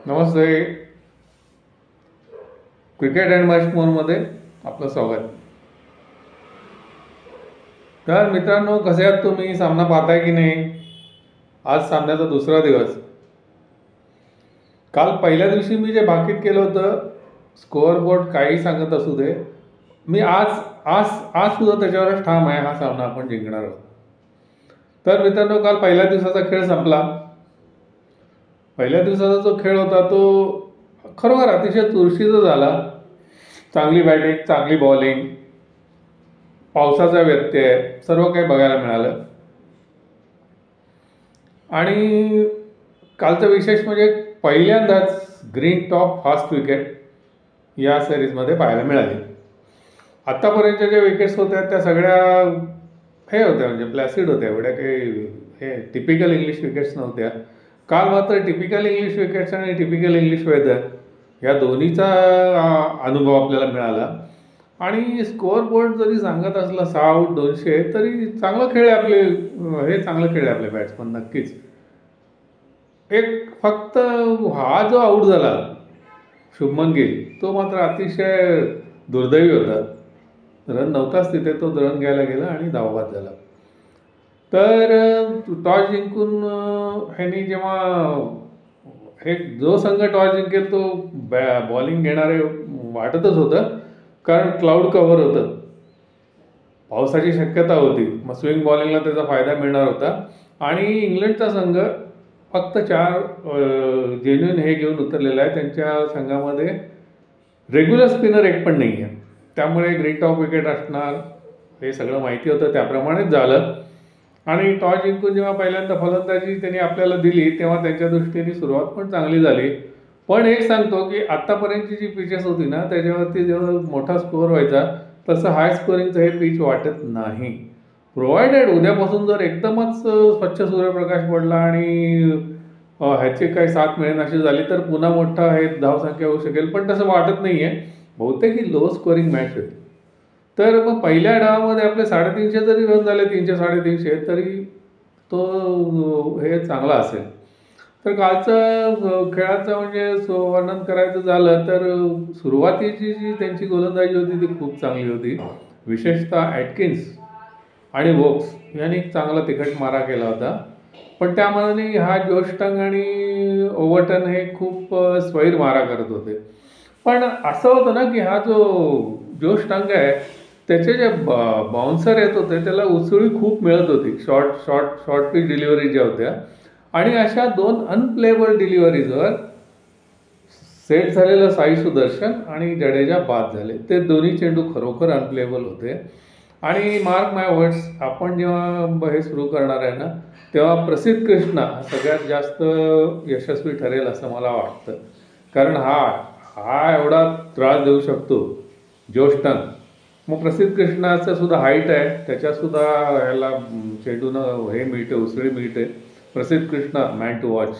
Namaste. Cricket and match मोरमध्ये आपलं स्वागत. तर मित्रांनो, कसे आहात तुम्ही? सामना पाहताय की नाही? आज सामन्याचा दुसरा दिवस. काल पहिल्या दिवशी मी जे भाकीत केलं होतं, स्कोअर बोर्ड काही सांगत असू दे, मी आज आज आज सुद्धा त्याच्यावरच ठाम आहे, हा सामना आपण जिंकणार आहोत. तर मित्रांनो, काल पहिल्या दिवसाचा खेळ संपला. पहिल्या दिवसाचा जो खेळ होता तो खरोखर अतिशय चुरशीचा झाला. चांगली बॅटिंग, चांगली बॉलिंग, पावसाचा व्यत्यय, सर्व काही बघायला मिळालं. आणि कालचं विशेष म्हणजे पहिल्यांदाच ग्रीन टॉप फास्ट विकेट या सिरीजमध्ये पाहायला मिळाली. आत्तापर्यंतच्या ज्या विकेट्स होत्या त्या सगळ्या हे होत्या, म्हणजे प्लॅसिड होत्या, एवढ्या काही हे टिपिकल इंग्लिश विकेट्स नव्हत्या. काल मात्र टिपिकल इंग्लिश विकेट्स आणि टिपिकल इंग्लिश वेदर या दोन्हीचा अनुभव आपल्याला मिळाला. आणि स्कोअर बोर्ड जरी सांगत असला 6 आऊट 200, तरी चांगलं खेळले आपले, हे चांगलं खेळले आपले बॅट्समन नक्कीच. एक फक्त हा जो आऊट झाला शुभमन गिल, तो मात्र अतिशय दुर्दैवी होता. रन नव्हताच तिथे, तो रन घ्यायला गेला आणि धावबाद झाला. तर टॉस जिंकून ह्यांनी जेव्हा हे जो संघ टॉस जिंकेल तो बॉलिंग घेणारे वाटतच होतं, कारण क्लाउड कव्हर होतं, पावसाची शक्यता होती, मग स्विंग बॉलिंगला त्याचा फायदा मिळणार होता. आणि इंग्लंडचा संघ फक्त 4 जेन्युइन हे घेऊन उतरलेला आहे. त्यांच्या संघामध्ये रेग्युलर स्पिनर एक पण नाही आहे, त्यामुळे ग्रीन टॉप विकेट असणार हे सगळं माहिती होतं, त्याप्रमाणेच झालं. आणि टॉस जिंकून जेव्हा पहिल्यांदा फलंदाजी त्यांनी आपल्याला दिली तेव्हा त्यांच्या दृष्टीने सुरुवात पण चांगली झाली. पण एक सांगतो की आत्तापर्यंतची जी पिचेस होती ना, त्याच्यावरती जेव्हा मोठा स्कोअर व्हायचा तसं हाय स्कोअरिंगचं हे पिच वाटत नाही. प्रोव्हायडेड उद्यापासून जर एकदमच स्वच्छ सूर्यप्रकाश पडला आणि ह्याची काही साथ मिळेल अशी झाली तर पुन्हा मोठा हे धावसंख्या होऊ शकेल, पण तसं वाटत नाही आहे. बहुतेक ही लो स्कोअरिंग मॅच होती. तर मग पहिल्या डावामध्ये आपले 350 जरी रन झाले, 300-350, तरी तो हे चांगला असेल. तर कालचं खेळाचं म्हणजे वर्णन करायचं झालं तर सुरुवातीची जी त्यांची गोलंदाजी होती ती खूप चांगली होती. विशेषतः ॲटकिन्स आणि वोक्स यांनी चांगला तिखट मारा केला होता. पण त्या मानाने हा जोश टंग आणि ओव्हरटन हे खूप स्वैर मारा करत होते. पण असं होतं ना की हा जो जोश टंग आहे त्याचे जे बाउन्सर येत होते त्याला उसळी खूप मिळत होती, शॉर्ट पिच डिलिव्हरी ज्या होत्या. आणि अशा 2 अनप्लेबल डिलिव्हरीजवर सेट झालेलं साई सुदर्शन आणि जडेजा बाद झाले. ते दोन्ही चेंडू खरोखर अनप्लेबल होते. आणि मार्क माय वर्ड्स, आपण जेव्हा हे सुरू करणार आहे ना तेव्हा प्रसिद्ध कृष्णा सगळ्यात जास्त यशस्वी ठरेल असं मला वाटतं. कारण हा एवढा त्रास देऊ शकतो जोश टंग. मग प्रसिद्ध कृष्णाचं सुद्धा हाईट आहे, त्याच्यासुद्धा ह्याला चेंडूनं हे मिळते, उसळी मिळते. प्रसिद्ध कृष्णा मॅन टू वॉच.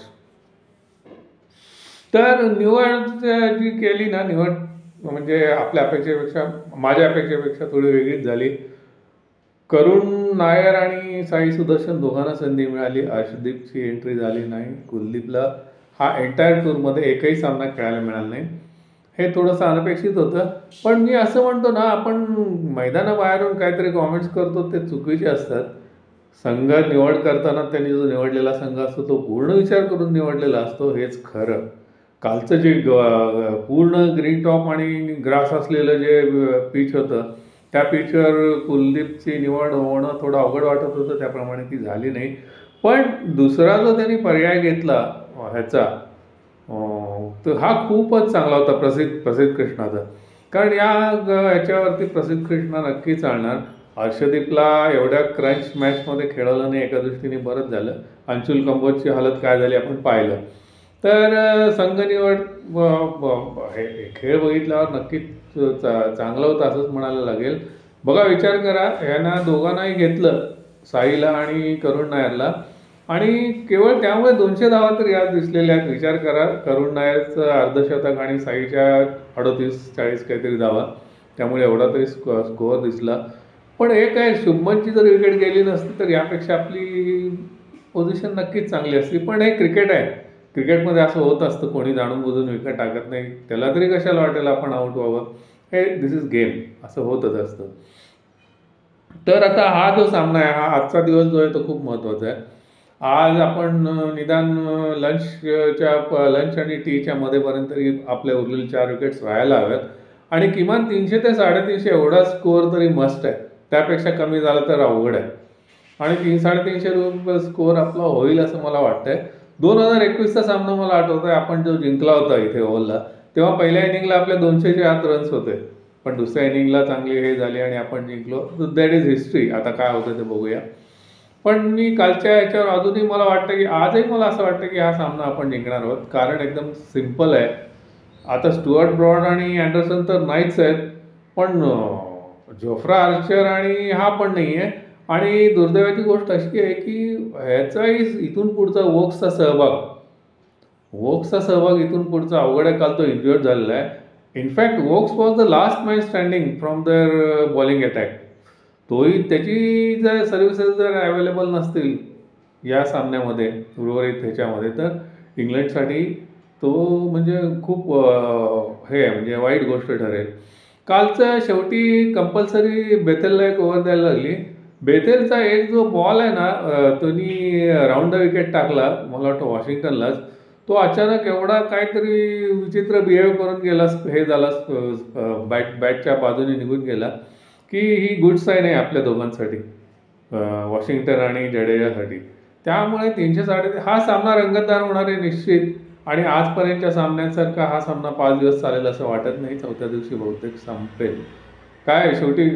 तर निवड जी केली ना, निवड म्हणजे आपल्या अपेक्षेपेक्षा, माझ्या अपेक्षेपेक्षा थोडी वेगळीच झाली. करुण नायर आणि साई सुदर्शन दोघांना संधी मिळाली. अर्शदीपची एंट्री झाली नाही. कुलदीपला हा एंटायर टूरमध्ये एकही सामना खेळायला मिळाला नाही. हे थोडंसं अनपेक्षित होतं. पण मी असं म्हणतो ना, आपण मैदानाबाहेरून काहीतरी कॉमेंट्स करतो ते चुकीचे असतात. संघ निवड करताना त्यांनी जो निवडलेला संघ असतो तो पूर्ण विचार करून निवडलेला असतो, हेच खरं. कालचं जे पूर्ण ग्रीन टॉप आणि ग्रास असलेलं जे पिच होतं त्या पिचवर कुलदीपची निवड होणं थोडं अवघड वाटत होतं, त्याप्रमाणे ती झाली नाही. पण दुसरा जो त्यांनी पर्याय घेतला ह्याचा, तर हा खूपच चांगला होता प्रसिद्ध कृष्णाचा. कारण ह्याच्यावरती प्रसिद्ध कृष्णा नक्की चालणार. अर्शदीपला एवढ्या क्रंच मॅचमध्ये खेळवलं नाही, एका दृष्टीने बरंच झालं. अंशुल कंबोजची हालत काय झाली आपण पाहिलं. तर संघ निवड हे खेळ बघितल्यावर नक्कीच चांगलं होतं असंच म्हणायला लागेल. बघा, विचार करा, ह्यांना दोघांनाही घेतलं, साईला आणि करुण नायरला, आणि केवळ त्यामुळे 200 धावा तर यात दिसलेल्या आहेत. विचार करा, करुण नायरचं अर्धशतक आणि साईच्या 38-40 काहीतरी धावा, त्यामुळे एवढा तरी स्कोअर दिसला. पण एक आहे, शुभमनची जर विकेट गेली नसती तर यापेक्षा आपली पोझिशन नक्कीच चांगली असती. पण हे क्रिकेट आहे, क्रिकेटमध्ये असं होत असतं, कोणी जाणून बुजून विकेट टाकत नाही, त्याला तरी कशाला वाटेल आपण आऊट व्हावं, हे दिस इज गेम, असं होतच असतं. तर आता हा जो सामना आहे, हा आजचा दिवस जो आहे तो खूप महत्त्वाचा आहे. आज आपण निदान लंच आणि टीच्या मध्येपर्यंत तरी आपल्या उरलेले 4 विकेट्स व्हायला हव्यात आणि किमान 300 ते 350 एवढा स्कोअर तरी मस्ट आहे. त्यापेक्षा कमी झाला तर अवघड आहे आणि 300-350 स्कोअर आपला होईल असं मला वाटतंय. 2021चा सामना मला आठवतोय, आपण जो जिंकला होता इथे ओव्हलला, तेव्हा पहिल्या इनिंगला आपल्या 200च्या आत रन्स होते, पण दुसऱ्या इनिंगला चांगली हे झाली आणि आपण जिंकलो. That is history. आता काय होतं ते बघूया. पण मी कालच्या ह्याच्यावर अजूनही मला वाटतं की आजही मला असं वाटतं की हा सामना आपण जिंकणार आहोत. कारण एकदम सिम्पल आहे. आता स्टुअर्ट ब्रॉड आणि अँडरसन तर नाहीच आहेत, पण जोफ्रा आर्चर आणि हा पण नाही आहे. आणि दुर्दैवाची गोष्ट अशी आहे की ह्याचाही इथून पुढचा वोक्सचा सहभाग इथून पुढचा अवघड आहे. काल तो इंज्युअर्ड झालेला आहे. In fact Woakes was the last man standing from their bowling attack. तोही त्याची जर सर्व्हिसेस जर अवेलेबल नसतील या सामन्यामध्ये उर्वरित ह्याच्यामध्ये, तर इंग्लंडसाठी तो म्हणजे खूप हे आहे, म्हणजे वाईट गोष्ट ठरेल. कालचं शेवटी कंपल्सरी बेथेलला एक ओव्हर द्यायला लागली. बेथेलचा एक जो बॉल आहे ना, त्यांनी राऊंड द विकेट टाकला, मला वाटतं वॉशिंग्टनलाच. तो अचानक एवढा काहीतरी विचित्र बिहेव करून गेला, हे झाला, बॅटच्या बाजूने निघून गेला, की ही गुड साईन आहे आपल्या दोघांसाठी, वॉशिंग्टन आणि जडेजासाठी. त्यामुळे 300-350 हा सामना रंगतदार होणार आहे निश्चित. आणि आजपर्यंतच्या सामन्यांसारखा हा सामना 5 दिवस चालेल असं वाटत नाही. चौथ्या दिवशी बहुतेक संपेल. काय शेवटी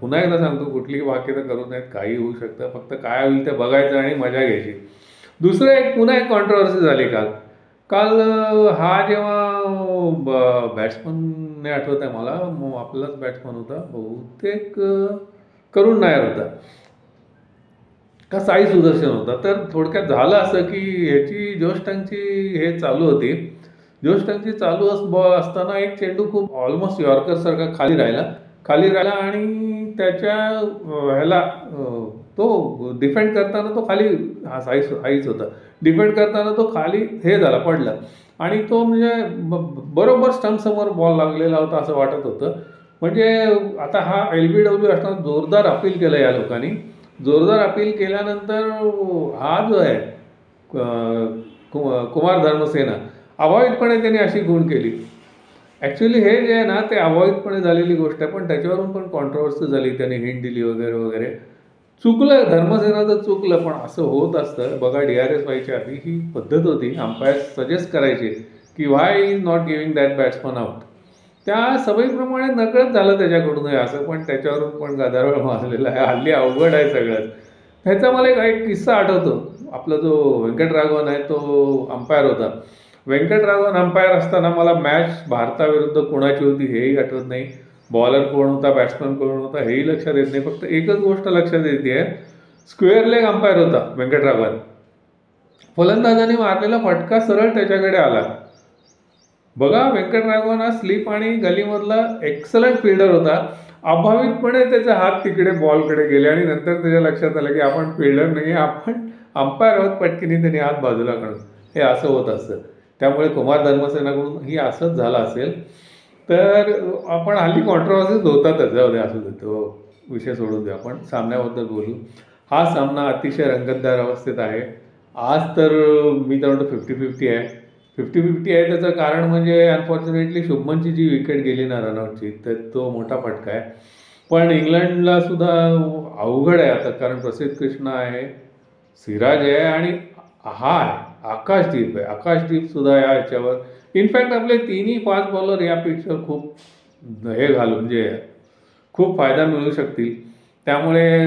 पुन्हा एकदा सांगतो, कुठलीही वाक्य करू नयेत, काही होऊ शकतं. फक्त काय होईल ते बघायचं आणि मजा घ्यायची. दुसरं पुन्हा एक कॉन्ट्रोवर्सी झाली काल हा जेव्हा बॅट्समनने आठवत आहे मला, आपलाच बॅट्समन होता बहुतेक, करुण नायर होता का साई सुदर्शन होता. तर थोडक्यात झालं असं की ह्याची जोश टंगची हे चालू होती. जोश टंगची चालू असताना एक चेंडू खूप ऑलमोस्ट यॉर्करसारखा खाली राहिला आणि त्याच्या ह्याला तो डिफेंड करताना तो खाली, हा साईच होता, डिफेंड करताना तो खाली हे झाला, पडला आणि तो म्हणजे बरोबर स्टंपसमोर बॉल लागलेला होता असं वाटत होतं. म्हणजे आता हा LBW असताना जोरदार अपील केलं या लोकांनी. जोरदार अपील केल्यानंतर हा जो आहे कुमार धर्मसेना, अभावितपणे त्यांनी अशी खूण केली. ॲक्च्युली हे जे आहे ना, ते अभावितपणे झालेली गोष्ट आहे, पण त्याच्यावरून पण कॉन्ट्रोवर्सी झाली, त्यांनी हिंट दिली वगैरे वगैरे. चुकलं, धर्मसेनाचं चुकलं, पण असं होत असतं. बघा, DRS व्हायच्या आधी ही पद्धत होती, अंपायर सजेस्ट करायचे की why is not giving that batsman out. त्या सवयीप्रमाणे नकळत झालं त्याच्याकडून असं, पण त्याच्यावरून पण गदारोळ माजलेला आहे. हल्ली अवघड आहे सगळंच. ह्याचा मला एक किस्सा आठवतो. आपला जो व्यंकटराघवन आहे तो अंपायर होता. व्यंकटराघवन अंपायर असताना मला मॅच भारताविरुद्ध कोणाची होती हेही आठवत नाही, बॉलर कोण होता, बॅट्समन कोण होता हेही लक्षात येत नाही. फक्त एकच गोष्ट लक्षात येते, स्क्वेअर लेग अंपायर होता व्यंकटराघवन. फलंदाजाने मारलेला फटका सरळ त्याच्याकडे आला. बघा, व्यंकटराघवन हा स्लिप आणि गलीमधला एक्सलंट फिल्डर होता. अभावितपणे त्याचे हात तिकडे बॉलकडे गेले आणि नंतर त्याच्या लक्षात आलं की आपण फिल्डर नाही, आपण अंपायर आहोत. पटकीने त्यांनी हात बाजूला काढून, हे असं होत असतं. त्यामुळे कुमार धर्मसेनाकडून ही असंच झालं असेल. तर आपण हल्ली कॉन्ट्रोवर्सीज होतातच, जाऊ दे, असू दे, तो विषय सोडून द्या, आपण सामन्याबद्दल बोलू. हा सामना अतिशय रंगतदार अवस्थेत आहे. आज तर मी तर म्हणतो 50-50 आहे. 50-50 आहे त्याचं कारण म्हणजे अनफॉर्च्युनेटली शुभमनची जी विकेट गेली ना रनआउटची, तर तो मोठा फटका आहे. पण इंग्लंडला सुद्धा अवघड आहे आता, कारण प्रसिद्ध कृष्णा आहे, सिराज आहे आणि हा आहे आकाशदीप आहे. आकाशदीपसुद्धा या ह्याच्यावर, इनफॅक्ट आपले 3-5 बॉलर या पिचवर खूप हे घालून म्हणजे खूप फायदा मिळू शकतील. त्यामुळे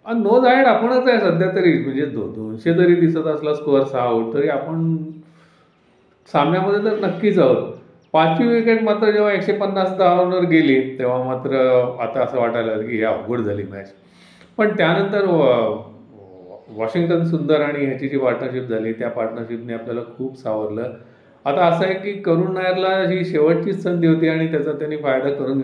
नो जायड आपणच आहे सध्या तरी, म्हणजे 200 जरी दिसत असला स्कोअर 6 आऊट, तरी आपण सामन्यामध्ये तर नक्कीच आहोत. 5वी विकेट मात्र जेव्हा 150 धावांवर गेली, तेव्हा मात्र आता असं वाटायला लागलं की ही अवघड झाली मॅच. पण त्यानंतर वॉशिंग्टन सुंदर आणि ह्याची जी पार्टनरशिप झाली, त्या पार्टनरशिपने आपल्याला खूप सावरलं. आता असं आहे की करुण नायरला ही शेवटचीच संधी होती आणि त्याचा त्यांनी फायदा करून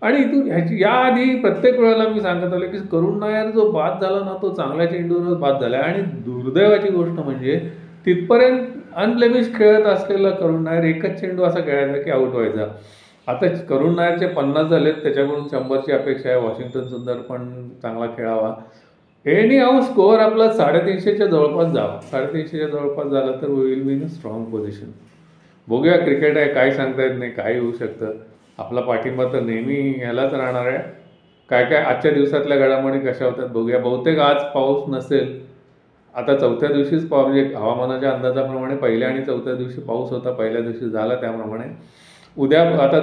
आणि इथून याआधी प्रत्येक वेळेला मी सांगत आलो की करुण नायर जो बाद झाला ना, तो चांगल्या चेंडूवरच बाद झाला. आणि दुर्दैवाची गोष्ट म्हणजे तिथपर्यंत अनब्लेमिश खेळत असलेला करुण नायर एकच चेंडू असा खेळायचा की आउट व्हायचा. आता करुण नायरचे 50 झालेत, त्याच्याकडून 100ची अपेक्षा आहे. वॉशिंग्टन सुंदर पण चांगला खेळावा. एनी हाऊ स्कोअर आपला 350च्या जवळपास जावा. 350च्या जवळपास झाला तर will be in a strong position. बघूया, क्रिकेट आहे, काही सांगता येत नाही, काही होऊ शकतं. आपला पाठिंबा तर नेहमी ह्यालाच राहणार आहे. काय काय आजच्या दिवसातल्या घडामोडी कशा होतात बघूया. बहुतेक आज पाऊस नसेल. आता चौथ्या दिवशीच म्हणजे हवामानाच्या अंदाजाप्रमाणे पहिल्या आणि चौथ्या दिवशी पाऊस होता, पहिल्या दिवशी झाला त्याप्रमाणे. उद्या आता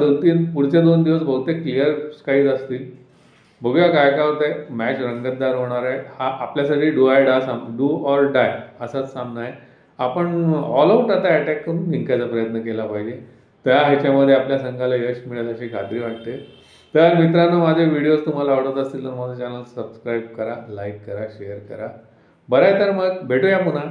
पुढचे 2 दिवस बहुतेक क्लिअर स्काईज असतील. बघूया काय काय होतंय. मॅच रंगतदार होणार आहे. हा आपल्यासाठी डू ऑर डाय असाच सामना आहे. आपण ऑल आऊट आता अटॅक करून जिंकायचा प्रयत्न केला पाहिजे. त्या ह्याच्यामध्ये आपल्या संघाला यश मिळेल अशी खात्री वाटते. तर मित्रांनो, माझे व्हिडिओज तुम्हाला आवडत असतील तर माझं चॅनल सबस्क्राईब करा, लाईक करा, शेअर करा. बरं आहे, तर मग भेटूया पुन्हा.